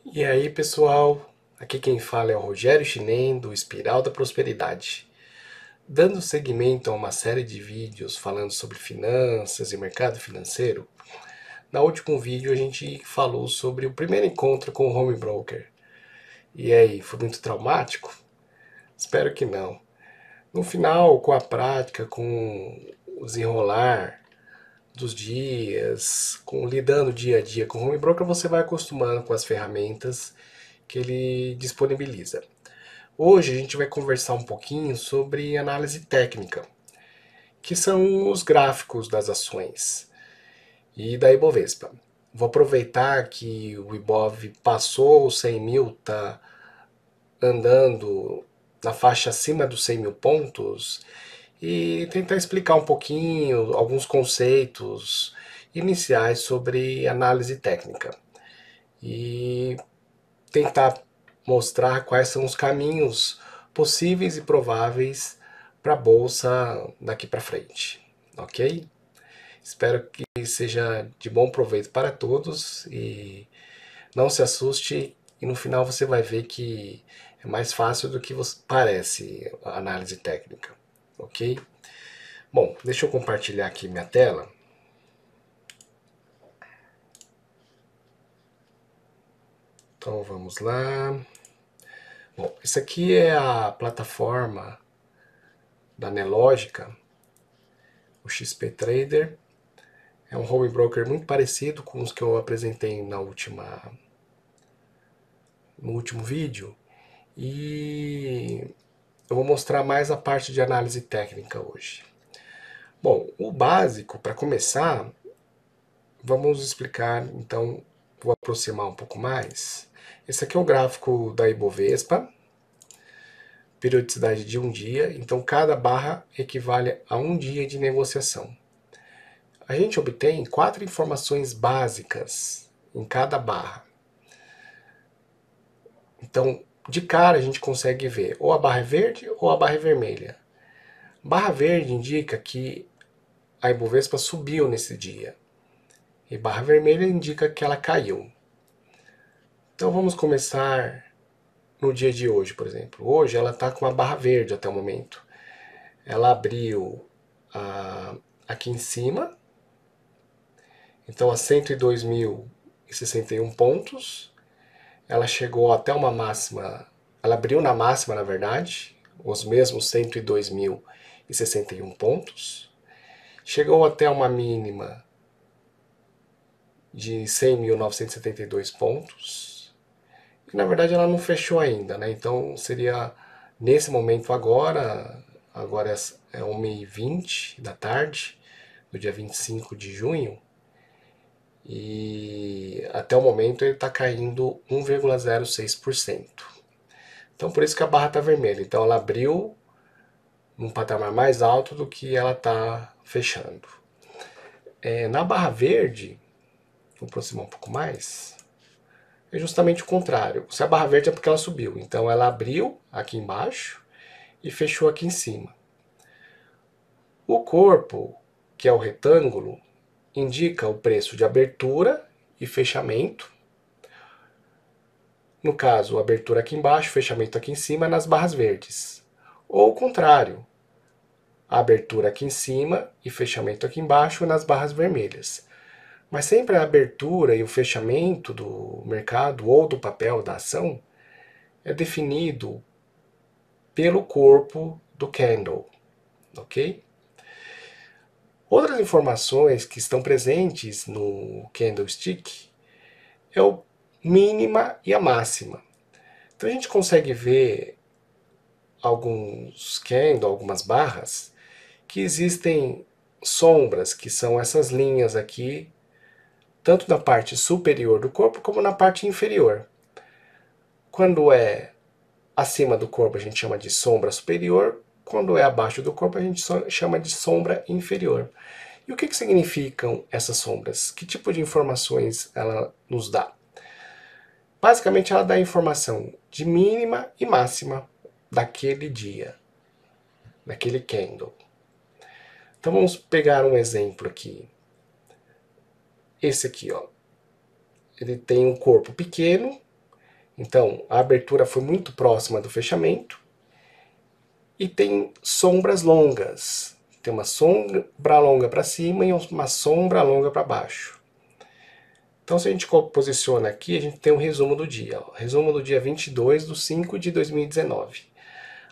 E aí, pessoal, aqui quem fala é o Rogério Chinem, do Espiral da Prosperidade. Dando seguimento a uma série de vídeos falando sobre finanças e mercado financeiro, no último vídeo a gente falou sobre o primeiro encontro com o home broker. E aí, foi muito traumático? Espero que não. No final, com a prática, com o desenrolar dos dias, com lidando dia a dia com o home broker, você vai acostumando com as ferramentas que ele disponibiliza. Hoje a gente vai conversar um pouquinho sobre análise técnica, que são os gráficos das ações e da Ibovespa. Vou aproveitar que o Ibov passou os 100 mil, está andando na faixa acima dos 100 mil pontos e tentar explicar um pouquinho alguns conceitos iniciais sobre análise técnica e tentar mostrar quais são os caminhos possíveis e prováveis para a bolsa daqui para frente, ok? Espero que seja de bom proveito para todos e não se assuste e no final você vai ver que é mais fácil do que parece a análise técnica, ok? Bom, deixa eu compartilhar aqui minha tela. Então vamos lá. Bom, isso aqui é a plataforma da Nelogica, o XP Trader. É um home broker muito parecido com os que eu apresentei no último vídeo. E eu vou mostrar mais a parte de análise técnica hoje. Bom, o básico, para começar, vamos explicar, então, vou aproximar um pouco mais. Esse aqui é o gráfico da Ibovespa, periodicidade de um dia, então cada barra equivale a um dia de negociação. A gente obtém 4 informações básicas em cada barra. Então, de cara a gente consegue ver ou a barra é verde ou a barra é vermelha. Barra verde indica que a Ibovespa subiu nesse dia. E barra vermelha indica que ela caiu. Então vamos começar no dia de hoje, por exemplo. Hoje ela está com a barra verde até o momento. Ela abriu aqui em cima, então a 102.061 pontos. Ela chegou até uma máxima, ela abriu na máxima, na verdade, os mesmos 102.061 pontos. Chegou até uma mínima de 100.972 pontos. E na verdade ela não fechou ainda, né? Então seria nesse momento agora é 1h20 da tarde, do dia 25 de junho, e até o momento ele está caindo 1,06%. Então por isso que a barra está vermelha. Então ela abriu num patamar mais alto do que ela está fechando. Na barra verde, vou aproximar um pouco mais, é justamente o contrário. Se a barra verde é porque ela subiu, então ela abriu aqui embaixo e fechou aqui em cima. O corpo, que é o retângulo, indica o preço de abertura e fechamento. No caso, abertura aqui embaixo, fechamento aqui em cima, nas barras verdes. Ou o contrário, a abertura aqui em cima e fechamento aqui embaixo nas barras vermelhas. Mas sempre a abertura e o fechamento do mercado ou do papel da ação é definido pelo corpo do candle, ok? Outras informações que estão presentes no candlestick é o mínima e a máxima. Então a gente consegue ver algumas barras, que existem sombras, que são essas linhas aqui, tanto na parte superior do corpo como na parte inferior. Quando é acima do corpo a gente chama de sombra superior, quando é abaixo do corpo a gente chama de sombra inferior. E o que significam essas sombras? Que tipo de informações ela nos dá? Basicamente ela dá informação de mínima e máxima daquele dia, daquele candle. Então vamos pegar um exemplo aqui. Esse aqui, ó. Ele tem um corpo pequeno, Então, a abertura foi muito próxima do fechamento e tem sombras longas. Tem uma sombra longa para cima e uma sombra longa para baixo. Então, se a gente posiciona aqui, a gente tem um resumo do dia. Ó. Resumo do dia 22/5/2019.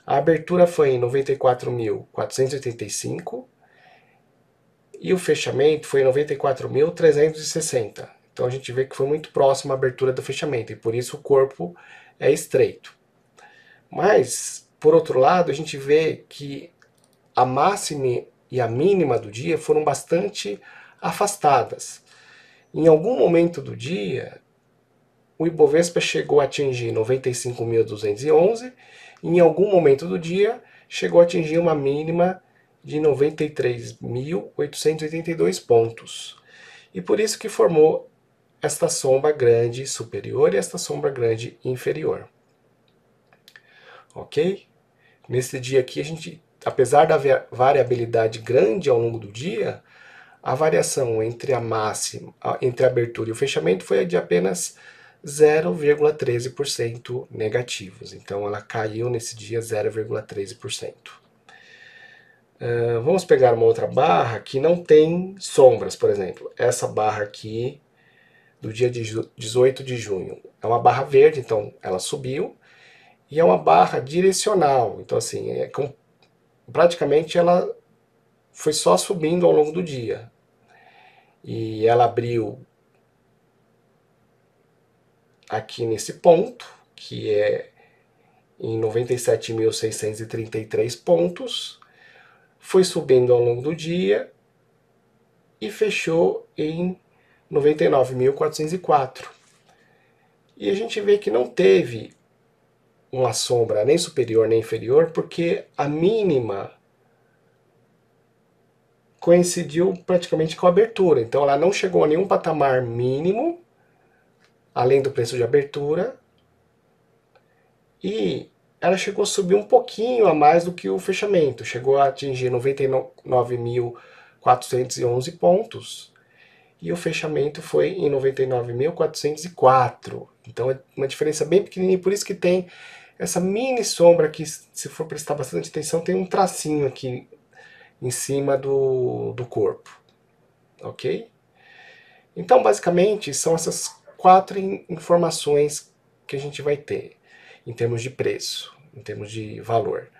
A abertura foi em 94.485 e o fechamento foi em 94.360. Então, a gente vê que foi muito próximo à abertura do fechamento e por isso o corpo é estreito. Mas, por outro lado, a gente vê que a máxima e a mínima do dia foram bastante afastadas. Em algum momento do dia, o Ibovespa chegou a atingir 95.211 e em algum momento do dia chegou a atingir uma mínima de 93.882 pontos. E por isso que formou esta sombra grande superior e esta sombra grande inferior. Ok? Nesse dia aqui, a gente, apesar da variabilidade grande ao longo do dia, a variação entre a máxima, entre a abertura e o fechamento foi de apenas 0,13% negativos. Então ela caiu nesse dia 0,13%. Vamos pegar uma outra barra que não tem sombras, por exemplo. Essa barra aqui do dia 18 de junho. É uma barra verde, então ela subiu. E é uma barra direcional. Então assim, praticamente ela foi só subindo ao longo do dia. E ela abriu aqui nesse ponto, que é em 97.633 pontos, foi subindo ao longo do dia e fechou em 99.404. E a gente vê que não teve uma sombra nem superior nem inferior, porque a mínima coincidiu praticamente com a abertura. Então ela não chegou a nenhum patamar mínimo, além do preço de abertura, e ela chegou a subir um pouquinho a mais do que o fechamento, chegou a atingir 99.411 pontos, e o fechamento foi em 99.404. Então é uma diferença bem pequenininha, por isso que tem essa mini sombra aqui, se for prestar bastante atenção, tem um tracinho aqui em cima do corpo, ok? Então, basicamente, são essas 4 informações que a gente vai ter em termos de preço, em termos de valor.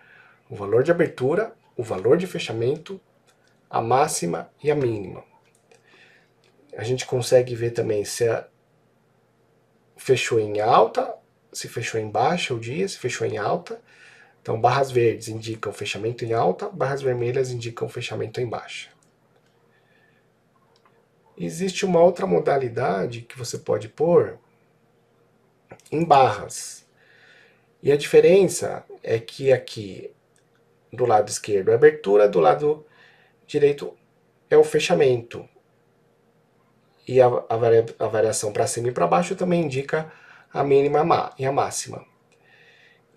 O valor de abertura, o valor de fechamento, a máxima e a mínima. A gente consegue ver também se fechou em alta, se fechou em baixa o dia, se fechou em alta. Então, barras verdes indicam fechamento em alta, barras vermelhas indicam fechamento em baixa. Existe uma outra modalidade que você pode pôr em barras. E a diferença é que aqui do lado esquerdo é a abertura, do lado direito é o fechamento. E a variação para cima e para baixo também indica a mínima e a máxima.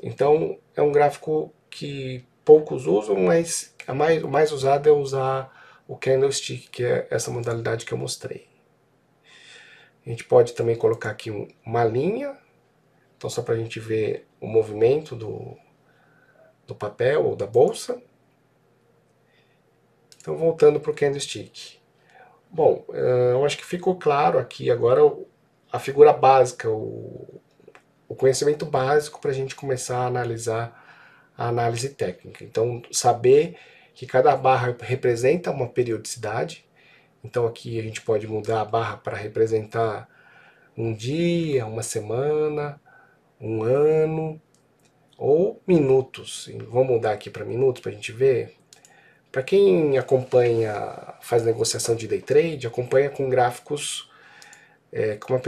Então é um gráfico que poucos usam, mas o mais usado é usar o candlestick, que é essa modalidade que eu mostrei. A gente pode também colocar aqui uma linha, então só para a gente ver o movimento do papel ou da bolsa. Então voltando para o candlestick. Bom, eu acho que ficou claro aqui agora a figura básica, o conhecimento básico para a gente começar a analisar a análise técnica. Então, saber que cada barra representa uma periodicidade. Então, aqui a gente pode mudar a barra para representar um dia, uma semana, um ano ou minutos. Vamos mudar aqui para minutos para a gente ver. Para quem acompanha, faz negociação de day trade, acompanha com gráficos com uma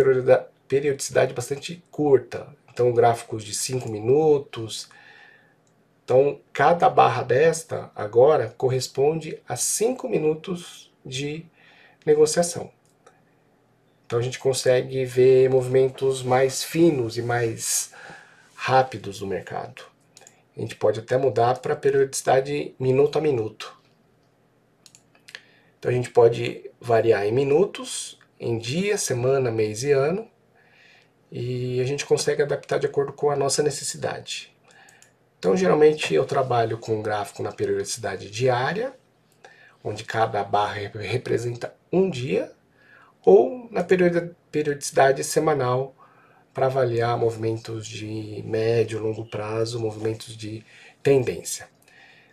periodicidade bastante curta. Então, gráficos de 5 minutos. Então, cada barra desta agora corresponde a 5 minutos de negociação. Então, a gente consegue ver movimentos mais finos e mais rápidos do mercado. A gente pode até mudar para periodicidade minuto a minuto. Então a gente pode variar em minutos, em dia, semana, mês e ano. e a gente consegue adaptar de acordo com a nossa necessidade. Então, geralmente eu trabalho com um gráfico na periodicidade diária, onde cada barra representa um dia, ou na periodicidade semanal, para avaliar movimentos de médio e longo prazo, movimentos de tendência.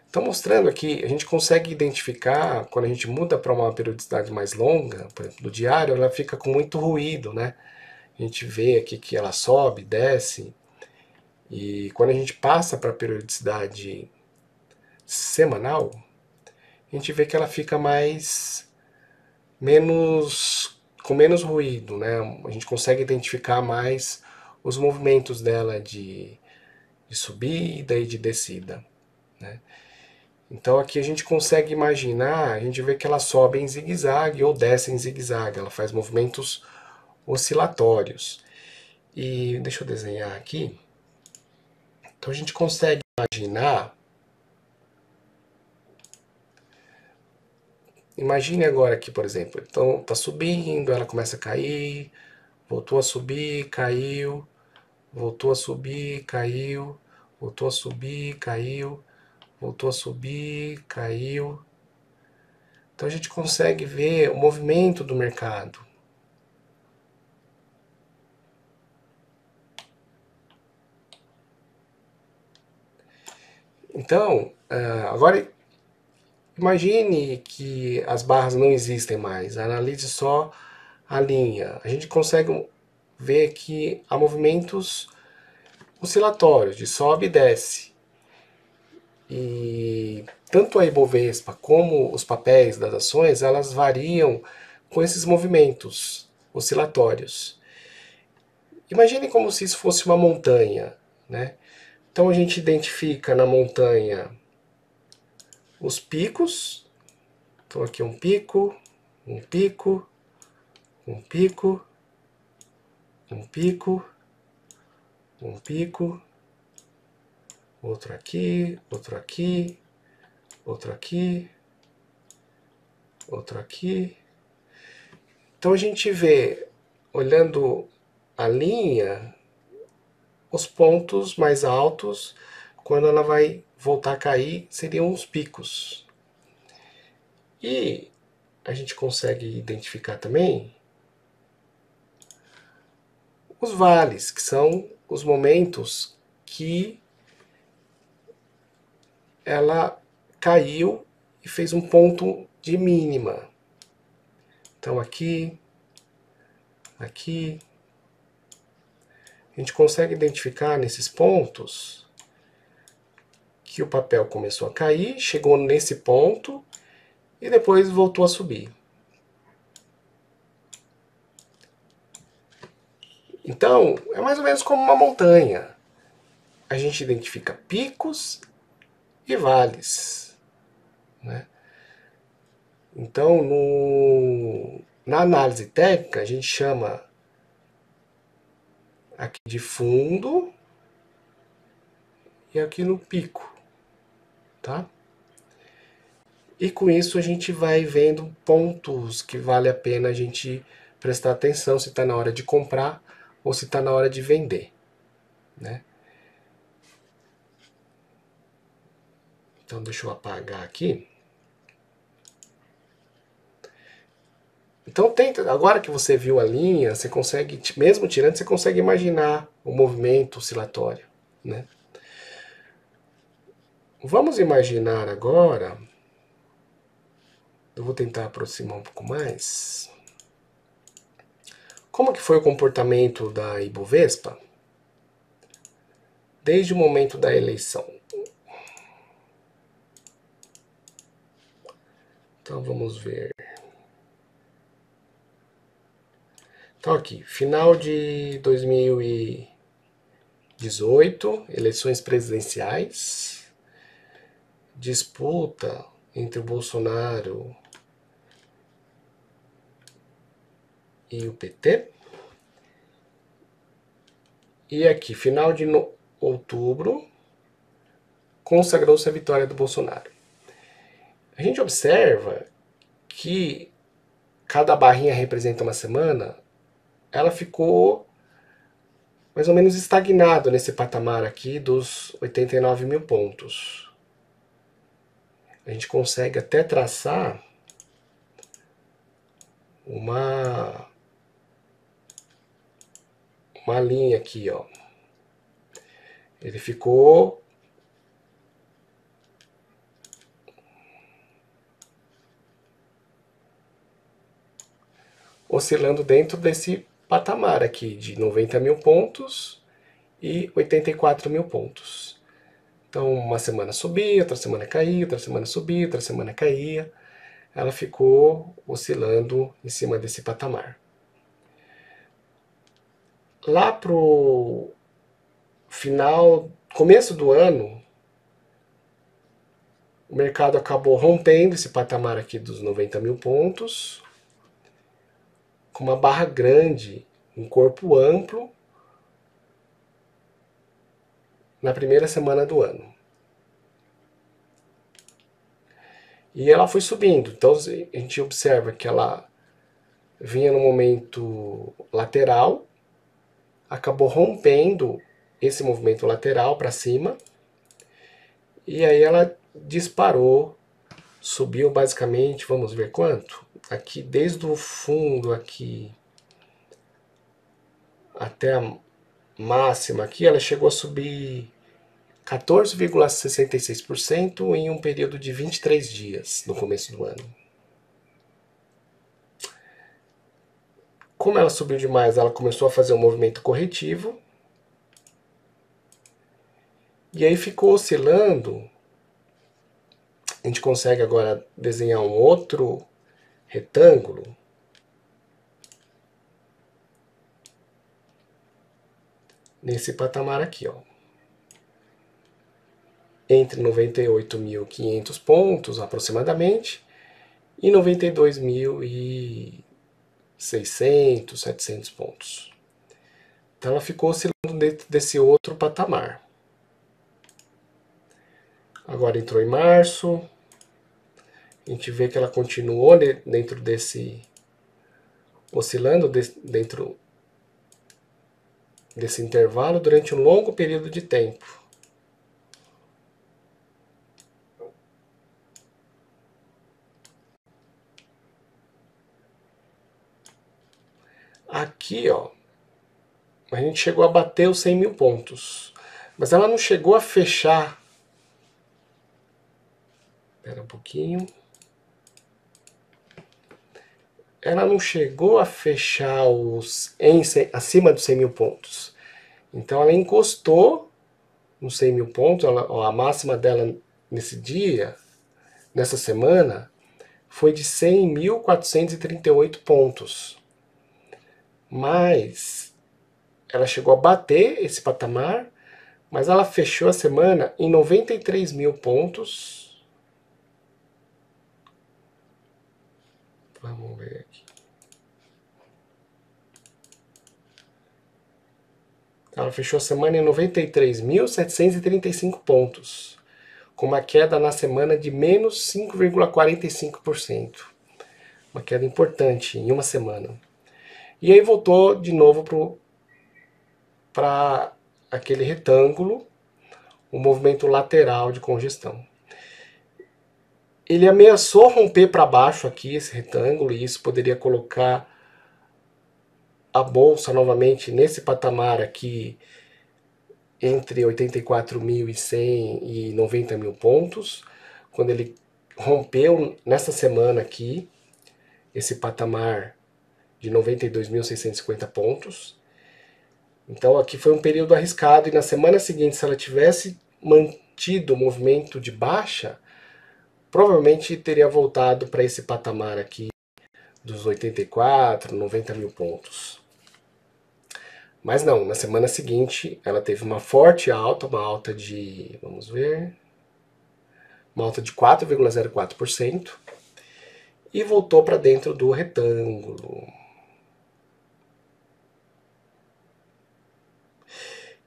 Então, mostrando aqui, a gente consegue identificar, quando a gente muda para uma periodicidade mais longa, por exemplo, do diário, ela fica com muito ruído, né? A gente vê aqui que ela sobe, desce, e quando a gente passa para a periodicidade semanal, a gente vê que ela fica com menos ruído, né? A gente consegue identificar mais os movimentos dela de subida e de descida, né? Então aqui a gente consegue imaginar, a gente vê que ela sobe em zigue-zague ou desce em zigue-zague, ela faz movimentos oscilatórios. E deixa eu desenhar aqui. Então a gente consegue imaginar. Imagine agora aqui, por exemplo. Então está subindo, ela começa a cair, voltou a subir, caiu, voltou a subir, caiu, voltou a subir, caiu, voltou a subir, caiu. Então a gente consegue ver o movimento do mercado. Então, agora imagine que as barras não existem mais, analise só a linha. A gente consegue ver que há movimentos oscilatórios, de sobe e desce. E tanto a Ibovespa como os papéis das ações, elas variam com esses movimentos oscilatórios. Imagine como se isso fosse uma montanha, né? Então a gente identifica na montanha os picos. Então aqui um pico, um pico, um pico, um pico, um pico, outro aqui, outro aqui, outro aqui, outro aqui. Então a gente vê, olhando a linha, os pontos mais altos, quando ela vai voltar a cair, seriam os picos. E a gente consegue identificar também os vales, que são os momentos que ela caiu e fez um ponto de mínima. Então aqui, aqui, a gente consegue identificar nesses pontos que o papel começou a cair, chegou nesse ponto e depois voltou a subir. Então, é mais ou menos como uma montanha. A gente identifica picos e vales, né? Então, na análise técnica, a gente chama aqui de fundo e aqui no pico, tá? E com isso a gente vai vendo pontos que vale a pena a gente prestar atenção se está na hora de comprar ou se está na hora de vender, né? Então deixa eu apagar aqui. Então tenta, agora que você viu a linha, você consegue, mesmo tirando, você consegue imaginar o movimento oscilatório, né? Vamos imaginar agora, eu vou tentar aproximar um pouco mais. Como que foi o comportamento da Ibovespa desde o momento da eleição? Então vamos ver. Então aqui, final de 2018, eleições presidenciais, disputa entre o Bolsonaro e o PT. E aqui, final de outubro, consagrou-se a vitória do Bolsonaro. A gente observa que cada barrinha representa uma semana, ela ficou mais ou menos estagnado nesse patamar aqui dos 89 mil pontos. A gente consegue até traçar uma linha aqui, ó. Ele ficou oscilando dentro desse patamar aqui de 90 mil pontos e 84 mil pontos. Então, uma semana subia, outra semana caía, outra semana subia, outra semana caía. Ela ficou oscilando em cima desse patamar. Lá pro final, começo do ano, o mercado acabou rompendo esse patamar aqui dos 90 mil pontos, com uma barra grande, um corpo amplo, na primeira semana do ano. E ela foi subindo, então a gente observa que ela vinha no momento lateral, acabou rompendo esse movimento lateral para cima, e aí ela disparou, subiu basicamente, vamos ver quanto? Aqui desde o fundo aqui até a máxima aqui, ela chegou a subir 14,66% em um período de 23 dias no começo do ano. Como ela subiu demais, ela começou a fazer um movimento corretivo. E aí ficou oscilando. A gente consegue agora desenhar um outro retângulo. Nesse patamar aqui, ó. Entre 98.500 pontos, aproximadamente, e 92.600, 700 pontos. Então ela ficou oscilando dentro desse outro patamar. Agora entrou em março, a gente vê que ela continuou dentro desse, oscilando dentro desse intervalo durante um longo período de tempo. Aqui, ó, a gente chegou a bater os 100 mil pontos, mas ela não chegou a fechar. Espera um pouquinho. Ela não chegou a fechar acima dos 100 mil pontos. Então ela encostou nos 100 mil pontos. A máxima dela nesse dia, nessa semana, foi de 100.438 pontos. Mas ela chegou a bater esse patamar, mas ela fechou a semana em 93 mil pontos. Vamos ver aqui. Ela fechou a semana em 93.735 pontos, com uma queda na semana de menos 5,45%. Uma queda importante em uma semana. E aí voltou de novo para aquele retângulo, um movimento lateral de congestão. Ele ameaçou romper para baixo aqui esse retângulo, e isso poderia colocar a bolsa novamente nesse patamar aqui entre 84.100 e 90 mil pontos, quando ele rompeu nessa semana aqui esse patamar de 92.650 pontos. Então aqui foi um período arriscado, e na semana seguinte, se ela tivesse mantido o movimento de baixa, provavelmente teria voltado para esse patamar aqui dos 84, 90 mil pontos. Mas não, na semana seguinte ela teve uma forte alta, uma alta de, vamos ver, uma alta de 4,04%, e voltou para dentro do retângulo.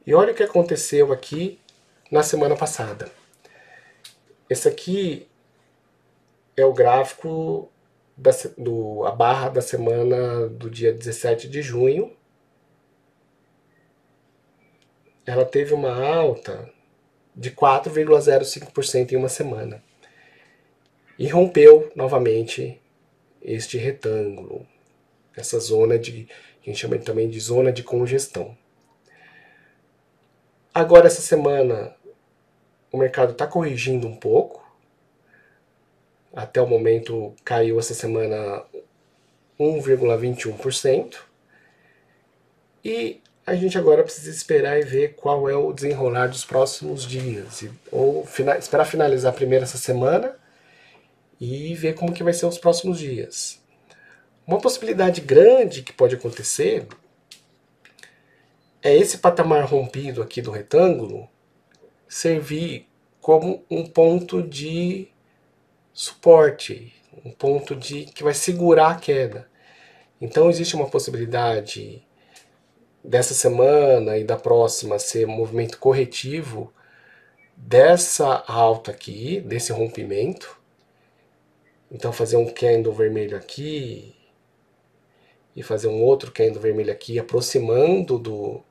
E olha o que aconteceu aqui na semana passada. Esse aqui é o gráfico a barra da semana do dia 17 de junho. ela teve uma alta de 4,05% em uma semana e rompeu novamente este retângulo, essa zona de que a gente chama também de zona de congestão. Agora essa semana o mercado está corrigindo um pouco. Até o momento caiu essa semana 1,21%. E a gente agora precisa esperar e ver qual é o desenrolar dos próximos dias. Ou esperar finalizar primeiro essa semana e ver como que vai ser os próximos dias. Uma possibilidade grande que pode acontecer é esse patamar rompido aqui do retângulo servir como um ponto de suporte, um ponto de que vai segurar a queda. Então existe uma possibilidade dessa semana e da próxima ser um movimento corretivo dessa alta aqui, desse rompimento. Então fazer um candle vermelho aqui e fazer um outro candle vermelho aqui, aproximando do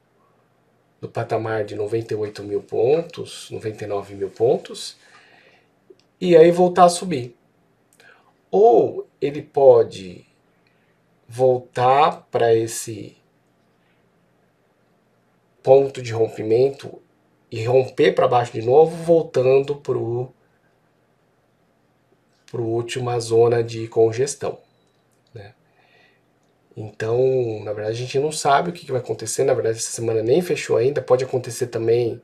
patamar de 98 mil pontos, 99 mil pontos, e aí voltar a subir. Ou ele pode voltar para esse ponto de rompimento e romper para baixo de novo, voltando para a última zona de congestão. Né? Então, na verdade, a gente não sabe o que vai acontecer. Na verdade, essa semana nem fechou ainda. Pode acontecer também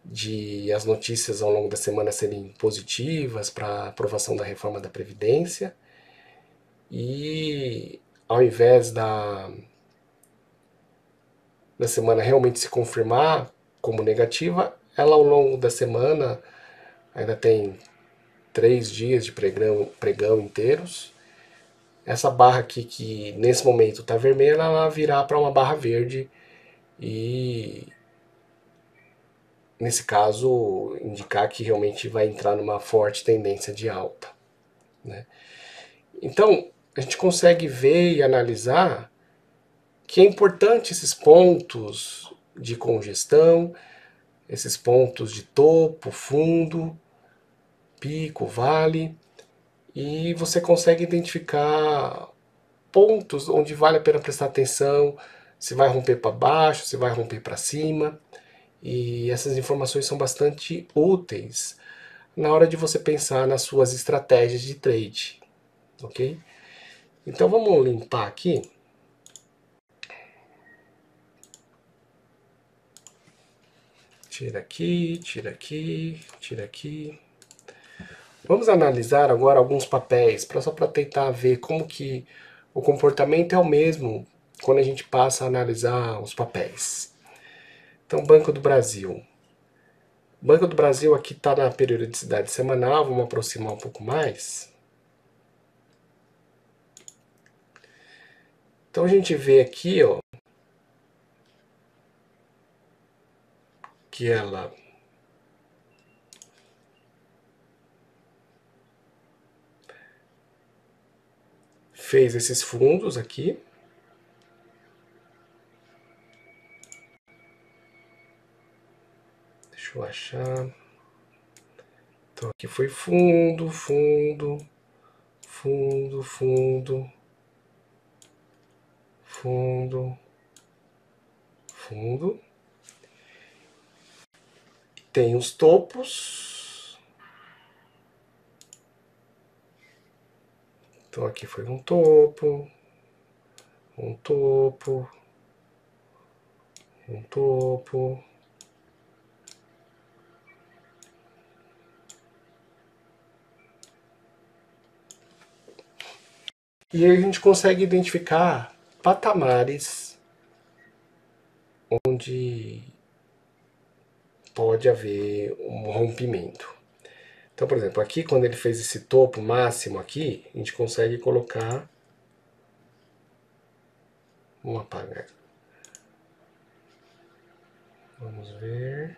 de as notícias ao longo da semana serem positivas para a aprovação da reforma da Previdência. E ao invés da semana realmente se confirmar como negativa, ela ao longo da semana ainda tem 3 dias de pregão inteiros. Essa barra aqui que nesse momento está vermelha, ela virá para uma barra verde e nesse caso indicar que realmente vai entrar numa forte tendência de alta. Né? Então a gente consegue ver e analisar que é importante esses pontos de congestão, esses pontos de topo, fundo, pico, vale, e você consegue identificar pontos onde vale a pena prestar atenção, se vai romper para baixo, se vai romper para cima, e essas informações são bastante úteis na hora de você pensar nas suas estratégias de trade, ok? Então vamos limpar aqui. Tira aqui, tira aqui, tira aqui. Vamos analisar agora alguns papéis, só para tentar ver como que o comportamento é o mesmo quando a gente passa a analisar os papéis. Então, Banco do Brasil. Banco do Brasil aqui está na periodicidade semanal, vamos aproximar um pouco mais. Então a gente vê aqui, ó, que ela fez esses fundos aqui. Deixa eu achar. Então aqui foi fundo, fundo, fundo, fundo, fundo, fundo. Tem os topos. Então aqui foi um topo, um topo, um topo. E aí a gente consegue identificar patamares onde pode haver um rompimento. Então, por exemplo, aqui quando ele fez esse topo máximo aqui, a gente consegue colocar. Vamos apagar. Vamos ver.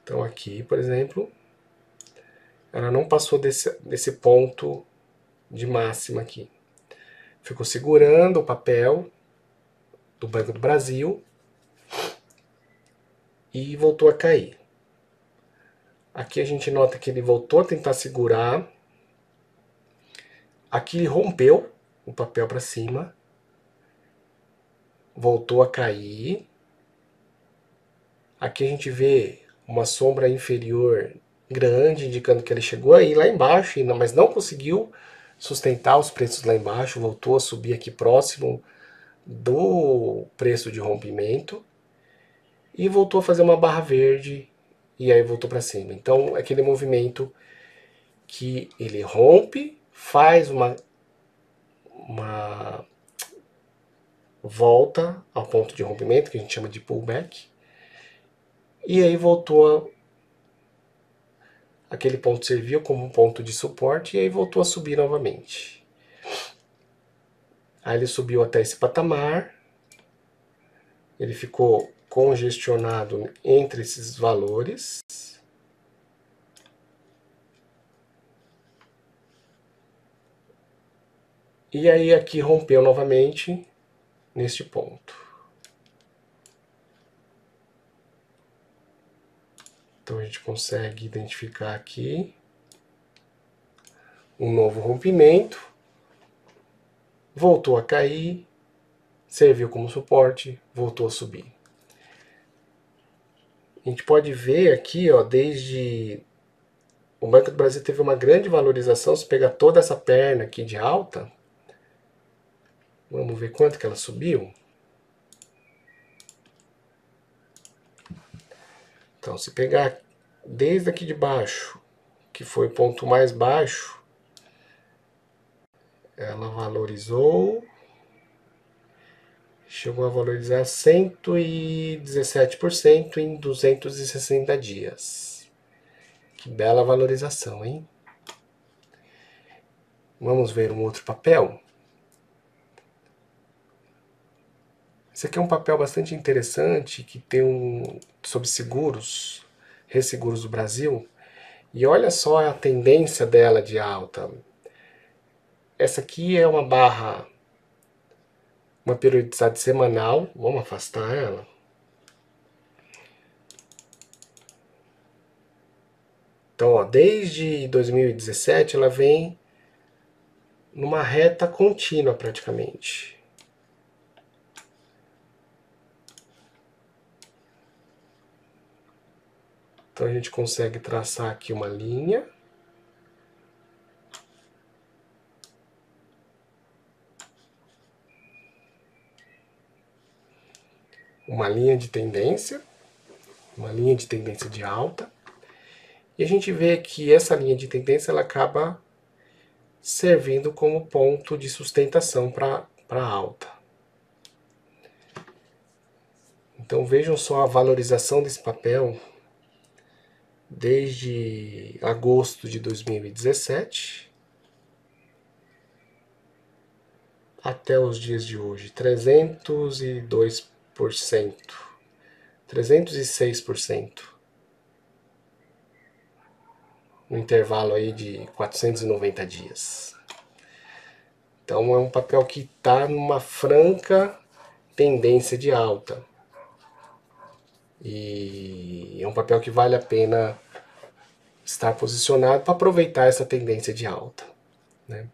Então aqui, por exemplo, ela não passou desse ponto de máxima aqui. Ficou segurando o papel do Banco do Brasil e voltou a cair. Aqui a gente nota que ele voltou a tentar segurar. Aqui ele rompeu o papel para cima, voltou a cair. Aqui a gente vê uma sombra inferior grande, indicando que ele chegou aí lá embaixo, mas não conseguiu sustentar os preços lá embaixo, voltou a subir aqui próximo do preço de rompimento e voltou a fazer uma barra verde e aí voltou para cima. Então, é aquele movimento que ele rompe, faz uma volta ao ponto de rompimento, que a gente chama de pullback, e aí voltou aquele ponto serviu como um ponto de suporte e aí voltou a subir novamente. Aí ele subiu até esse patamar, ele ficou congestionado entre esses valores. E aí aqui rompeu novamente neste ponto. Então a gente consegue identificar aqui um novo rompimento, voltou a cair, serviu como suporte, voltou a subir. A gente pode ver aqui, ó, desde o Banco do Brasil teve uma grande valorização. Se pegar toda essa perna aqui de alta, vamos ver quanto que ela subiu. Então, se pegar desde aqui de baixo, que foi o ponto mais baixo, ela valorizou, chegou a valorizar 117% em 260 dias. Que bela valorização, hein? Vamos ver um outro papel. Esse aqui é um papel bastante interessante que tem sobre seguros, Resseguros do Brasil. E olha só a tendência dela de alta. Essa aqui é uma barra, uma periodicidade semanal. Vamos afastar ela. Então, ó, desde 2017 ela vem numa reta contínua praticamente. Então a gente consegue traçar aqui uma linha. Uma linha de tendência de alta. E a gente vê que essa linha de tendência ela acaba servindo como ponto de sustentação para a alta. Então vejam só a valorização desse papel desde agosto de 2017 até os dias de hoje, 302%, 306%, no intervalo aí de 490 dias. Então é um papel que está numa franca tendência de alta. E é um papel que vale a pena estar posicionado para aproveitar essa tendência de alta, né?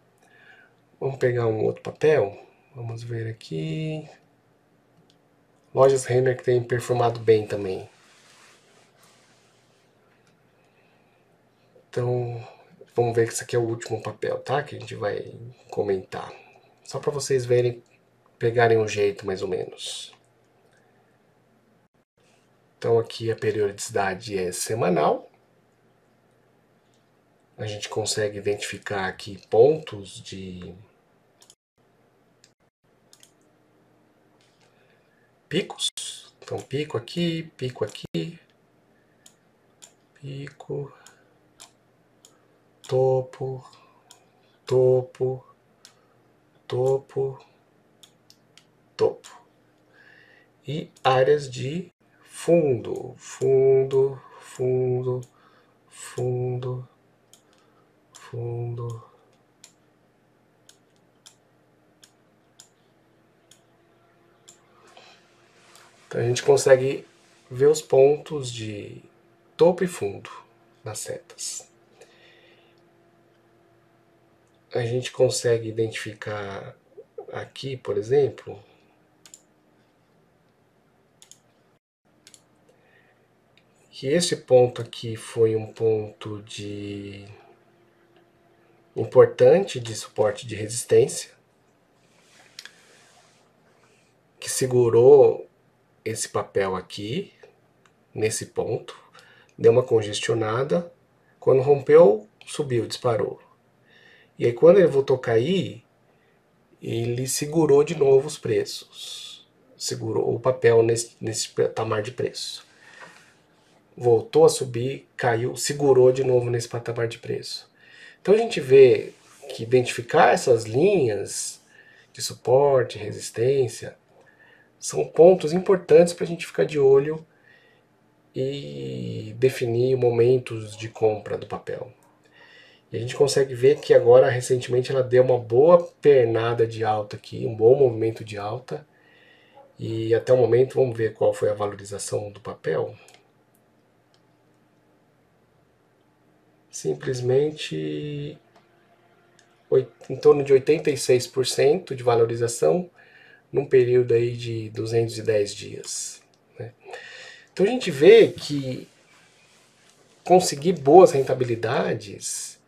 Vamos pegar um outro papel. Vamos ver aqui. Lojas Renner que tem performado bem também. Então, vamos ver que esse aqui é o último papel, tá? Que a gente vai comentar. Só para vocês verem, pegarem um jeito mais ou menos. Então aqui a periodicidade é semanal. A gente consegue identificar aqui pontos de picos. Então pico aqui, pico, topo, topo, topo, topo. E áreas de fundo, fundo, fundo, fundo, fundo. Então a gente consegue ver os pontos de topo e fundo nas setas. A gente consegue identificar aqui, por exemplo, que esse ponto aqui foi um ponto importante de suporte de resistência, que segurou esse papel aqui, nesse ponto, deu uma congestionada, quando rompeu, subiu, disparou. E aí quando ele voltou a cair, ele segurou de novo os preços, segurou o papel nesse patamar de preço. Voltou a subir, caiu, segurou de novo nesse patamar de preço. Então a gente vê que identificar essas linhas de suporte, resistência, são pontos importantes para a gente ficar de olho e definir momentos de compra do papel. E a gente consegue ver que agora, recentemente, ela deu uma boa pernada de alta aqui, um bom movimento de alta. E até o momento, vamos ver qual foi a valorização do papel. Simplesmente em torno de 86% de valorização num período aí de 210 dias. Né? Então a gente vê que conseguir boas rentabilidades,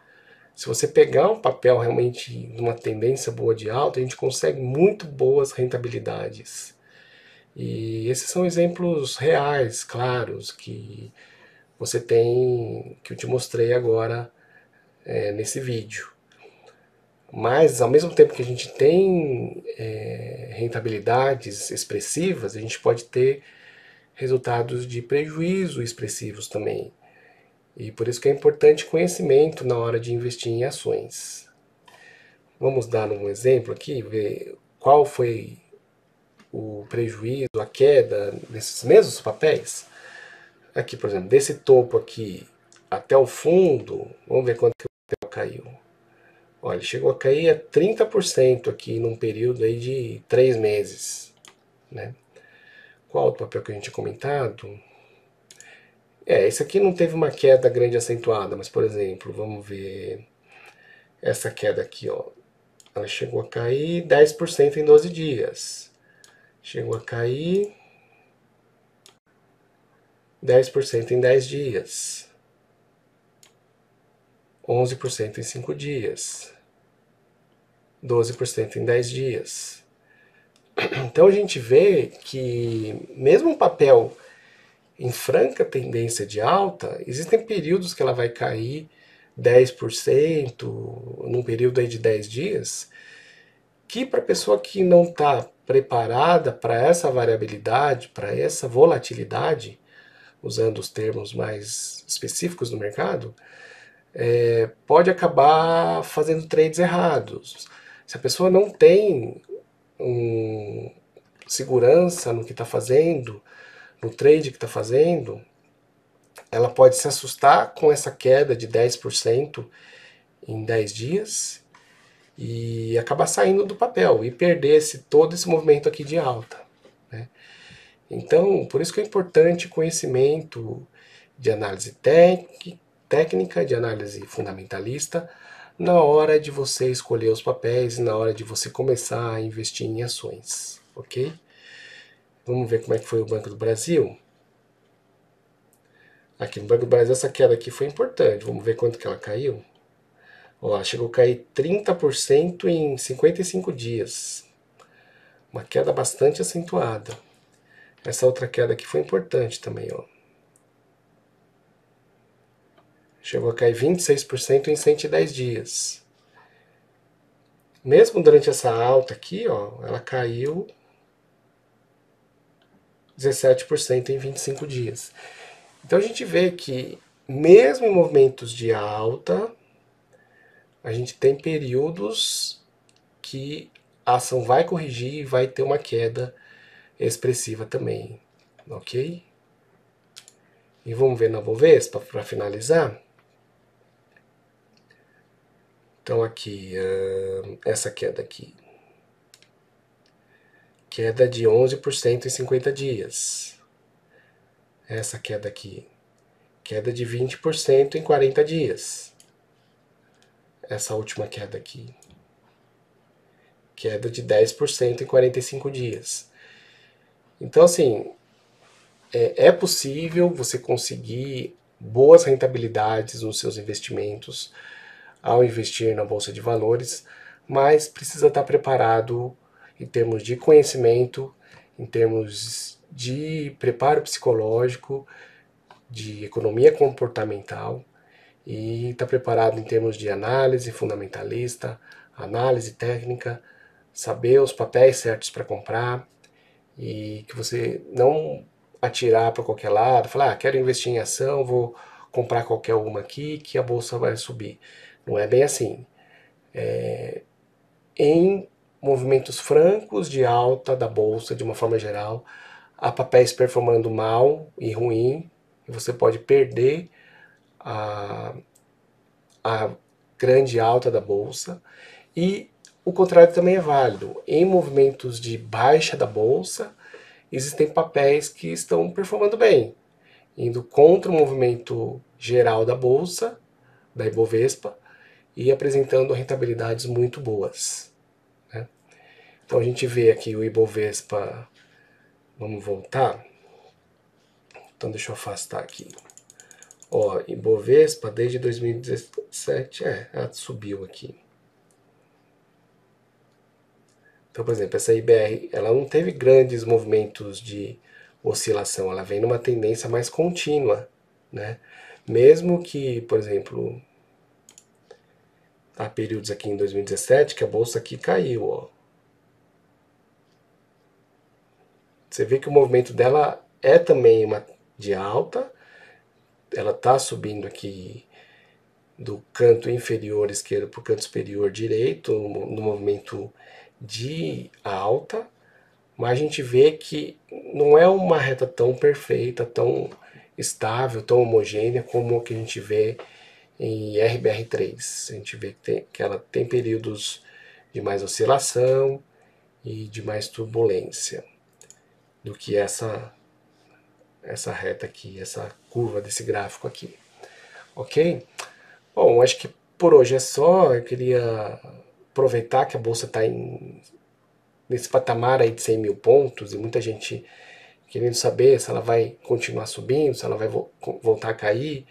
se você pegar um papel realmente numa tendência boa de alta, a gente consegue muito boas rentabilidades. E esses são exemplos reais, claros, que você tem, que eu te mostrei agora nesse vídeo. Mas, ao mesmo tempo que a gente tem rentabilidades expressivas, a gente pode ter resultados de prejuízo expressivos também. E por isso que é importante conhecimento na hora de investir em ações. Vamos dar um exemplo aqui, ver qual foi o prejuízo, a queda desses mesmos papéis. Aqui, por exemplo, desse topo aqui até o fundo, vamos ver quanto que o papel caiu. Olha, chegou a cair a 30% aqui num período aí de 3 meses. Né? Qual outro papel que a gente tinha comentado? Esse aqui não teve uma queda grande acentuada, mas, por exemplo, vamos ver essa queda aqui, ó. Ela chegou a cair 10% em 12 dias. Chegou a cair 10% em 10 dias. 11% em 5 dias. 12% em 10 dias. Então a gente vê que mesmo um papel em franca tendência de alta, existem períodos que ela vai cair 10% num período aí de 10 dias, que para a pessoa que não está preparada para essa variabilidade, para essa volatilidade, usando os termos mais específicos do mercado, pode acabar fazendo trades errados. Se a pessoa não tem segurança no que está fazendo, no trade que está fazendo, ela pode se assustar com essa queda de 10% em 10 dias e acabar saindo do papel e perder todo esse movimento aqui de alta. Né? Então, por isso que é importante conhecimento de análise técnica, de análise fundamentalista, na hora de você escolher os papéis e na hora de você começar a investir em ações, ok? Vamos ver como é que foi o Banco do Brasil. Aqui no Banco do Brasil essa queda aqui foi importante. Vamos ver quanto que ela caiu. Ó, chegou a cair 30% em 55 dias. Uma queda bastante acentuada. Essa outra queda aqui foi importante também, ó. Chegou a cair 26% em 110 dias. Mesmo durante essa alta aqui, ó, ela caiu 17% em 25 dias. Então a gente vê que mesmo em movimentos de alta, a gente tem períodos que a ação vai corrigir e vai ter uma queda expressiva também, ok? E vamos ver na Bovespa para finalizar. Então aqui, essa queda aqui. Queda de 11% em 50 dias. Essa queda aqui. Queda de 20% em 40 dias. Essa última queda aqui. Queda de 10% em 45 dias. Então, assim, é possível você conseguir boas rentabilidades nos seus investimentos ao investir na Bolsa de Valores, mas precisa estar preparado em termos de conhecimento, em termos de preparo psicológico, de economia comportamental e estar preparado em termos de análise fundamentalista, análise técnica, saber os papéis certos para comprar e que você não atirar para qualquer lado, falar, quero investir em ação, vou comprar qualquer uma aqui que a bolsa vai subir. Não é bem assim. Em movimentos francos de alta da bolsa, de uma forma geral, há papéis performando mal e ruim, e você pode perder a grande alta da bolsa. E o contrário também é válido. Em movimentos de baixa da bolsa, existem papéis que estão performando bem, indo contra o movimento geral da bolsa, da Ibovespa, e apresentando rentabilidades muito boas. Né? Então a gente vê aqui o Ibovespa, vamos voltar? Então deixa eu afastar aqui. Ó, Ibovespa desde 2017, ela subiu aqui. Então, por exemplo, essa IBR, ela não teve grandes movimentos de oscilação, ela vem numa tendência mais contínua, né? Mesmo que, por exemplo, há períodos aqui em 2017 que a bolsa aqui caiu, ó. Você vê que o movimento dela é também uma de alta, ela está subindo aqui do canto inferior esquerdo para o canto superior direito, no movimento de alta, mas a gente vê que não é uma reta tão perfeita, tão estável, tão homogênea como o que a gente vê em RBR3. A gente vê que ela tem períodos de mais oscilação e de mais turbulência do que essa reta aqui, essa curva desse gráfico aqui. Ok? Bom, acho que por hoje é só. Eu queria aproveitar que a bolsa está nesse patamar aí de 100 mil pontos e muita gente querendo saber se ela vai continuar subindo, se ela vai voltar a cair.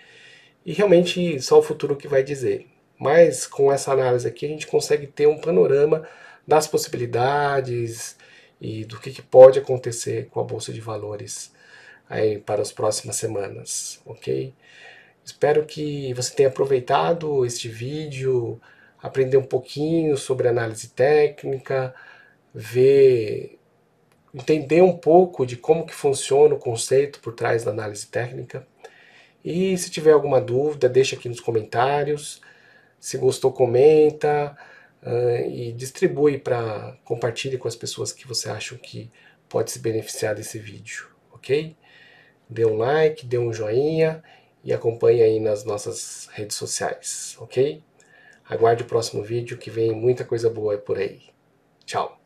E realmente só o futuro que vai dizer. Mas com essa análise aqui a gente consegue ter um panorama das possibilidades e do que pode acontecer com a Bolsa de Valores aí para as próximas semanas, ok? Espero que você tenha aproveitado este vídeo, aprender um pouquinho sobre análise técnica, entender um pouco de como que funciona o conceito por trás da análise técnica. E se tiver alguma dúvida, deixa aqui nos comentários. Se gostou, comenta e distribui para compartilhe com as pessoas que você acha que pode se beneficiar desse vídeo, ok? Dê um like, dê um joinha e acompanhe aí nas nossas redes sociais, ok? Aguarde o próximo vídeo que vem muita coisa boa por aí. Tchau!